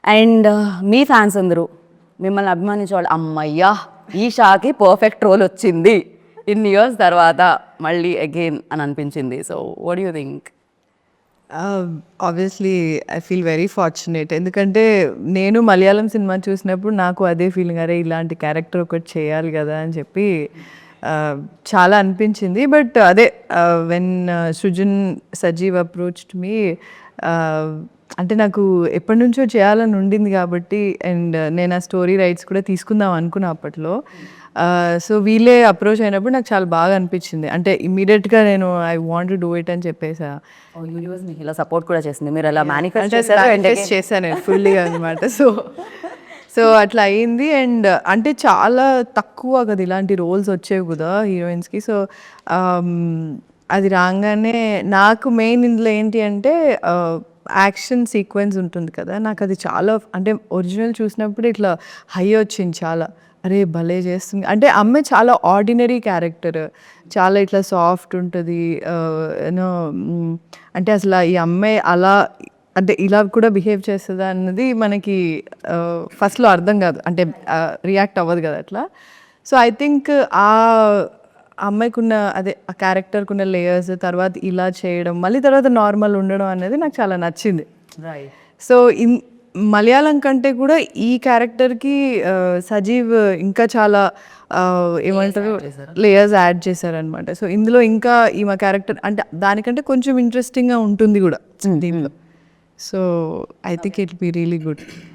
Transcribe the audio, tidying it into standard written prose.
And me fans అందరూ మిమ్మల్ని అభిమానించేవాళ్ళు అమ్మయ్యా ఈ షాకి పర్ఫెక్ట్ రోల్ వచ్చింది ఇన్ని ఇయర్స్ తర్వాత మళ్ళీ అగైన్ అని అనిపించింది. So what you think? Obviously I feel very fortunate. ఎందుకంటే నేను మలయాళం సినిమా చూసినప్పుడు నాకు అదే ఫీలింగ్, అరే ఇలాంటి క్యారెక్టర్ ఒకటి చేయాలి కదా అని చెప్పి చాలా అనిపించింది. బట్ అదే when Srujan Sajeev approached me, అంటే నాకు ఎప్పటి నుంచో చేయాలని ఉండింది కాబట్టి, అండ్ నేను ఆ స్టోరీ రైట్స్ కూడా తీసుకుందాం అనుకున్నా అప్పట్లో. సో వీళ్ళే అప్రోచ్ అయినప్పుడు నాకు చాలా బాగా అనిపించింది. అంటే ఇమ్మీడియట్గా నేను I want to do it అని చెప్పేసా. యూనివర్స్ మీకు ఇలా సపోర్ట్ కూడా చేసింది, మీరు అలా అంటే మేనిఫెస్ట్ చేశాను నేను ఫుల్లీగా అనమాట. సో అట్లా అయింది. అండ్ అంటే చాలా తక్కువ కదా ఇలాంటి రోల్స్ వచ్చేవి కదా హీరోయిన్స్కి. సో అది రాగానే నాకు మెయిన్ ఇందులో ఏంటి అంటే యాక్షన్ సీక్వెన్స్ ఉంటుంది కదా, నాకు అది చాలా, అంటే ఒరిజినల్ చూసినప్పుడు ఇట్లా హై వచ్చింది చాలా. అరే భలే చేస్తుంది అంటే, అమ్మాయి చాలా ఆర్డినరీ క్యారెక్టర్, చాలా ఇట్లా సాఫ్ట్ ఉంటుంది యూనో. అంటే అసలు ఈ అమ్మాయి అలా అంటే ఇలా కూడా బిహేవ్ చేస్తుందా అన్నది మనకి ఫస్ట్లో అర్థం కాదు, అంటే రియాక్ట్ అవ్వదు కదా అట్లా. సో ఐ థింక్ ఆ అమ్మాయికి ఉన్న అదే ఆ క్యారెక్టర్కి ఉన్న లేయర్స్, తర్వాత ఇలా చేయడం, మళ్ళీ తర్వాత నార్మల్ ఉండడం అనేది నాకు చాలా నచ్చింది. సో మలయాళం కంటే కూడా ఈ క్యారెక్టర్కి సజీవ్ ఇంకా చాలా ఏమంటారు లేయర్స్ యాడ్ చేశారనమాట. సో ఇందులో ఇంకా ఈమె క్యారెక్టర్ అంటే దానికంటే కొంచెం ఇంట్రెస్టింగ్గా ఉంటుంది కూడా దీంట్లో. So I think it be really good.